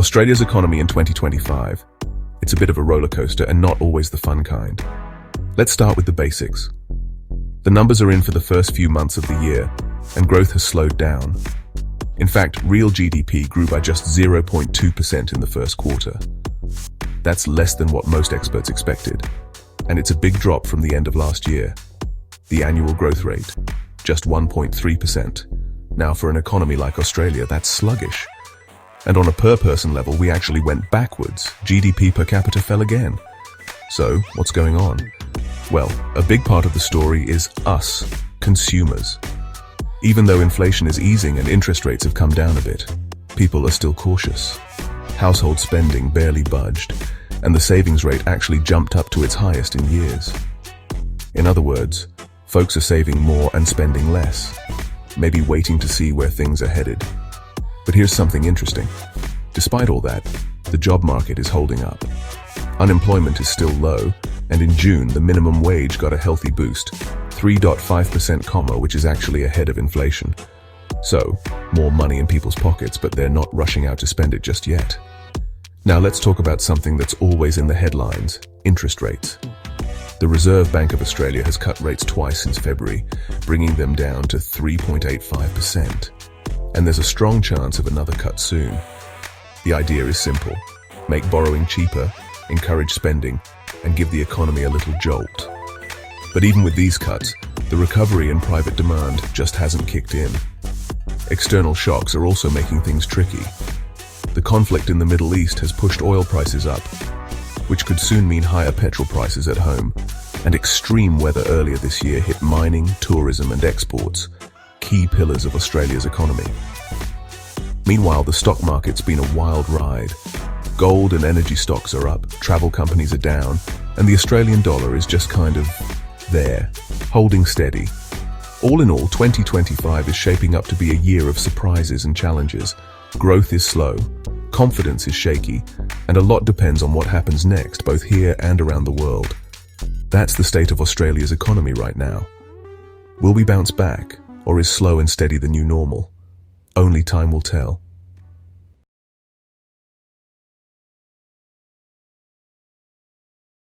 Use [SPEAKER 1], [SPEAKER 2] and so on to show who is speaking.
[SPEAKER 1] Australia's economy in 2025. It's a bit of a roller coaster and not always the fun kind. Let's start with the basics. The numbers are in for the first few months of the year, and growth has slowed down. In fact, real GDP grew by just 0.2% in the first quarter. That's less than what most experts expected, and it's a big drop from the end of last year. The annual growth rate, just 1.3%. Now, for an economy like Australia, that's sluggish. And on a per-person level, we actually went backwards. GDP per capita fell again. So, what's going on? Well, a big part of the story is us, consumers. Even though inflation is easing and interest rates have come down a bit, people are still cautious. Household spending barely budged, and the savings rate actually jumped up to its highest in years. In other words, folks are saving more and spending less, maybe waiting to see where things are headed. But here's something interesting. Despite all that, the job market is holding up. Unemployment is still low, and in June, the minimum wage got a healthy boost, 3.5%, which is actually ahead of inflation. So, more money in people's pockets, but they're not rushing out to spend it just yet. Now let's talk about something that's always in the headlines, interest rates. The Reserve Bank of Australia has cut rates twice since February, bringing them down to 3.85%. And there's a strong chance of another cut soon. The idea is simple. Make borrowing cheaper, encourage spending, and give the economy a little jolt. But even with these cuts, the recovery in private demand just hasn't kicked in. External shocks are also making things tricky. The conflict in the Middle East has pushed oil prices up, which could soon mean higher petrol prices at home, and extreme weather earlier this year hit mining, tourism, and exports, key pillars of Australia's economy. Meanwhile, the stock market's been a wild ride. Gold and energy stocks are up, travel companies are down, and the Australian dollar is just kind of there, holding steady. All in all, 2025 is shaping up to be a year of surprises and challenges. Growth is slow, confidence is shaky, and a lot depends on what happens next, both here and around the world. That's the state of Australia's economy right now. Will we bounce back, or is slow and steady the new normal? Only time will tell.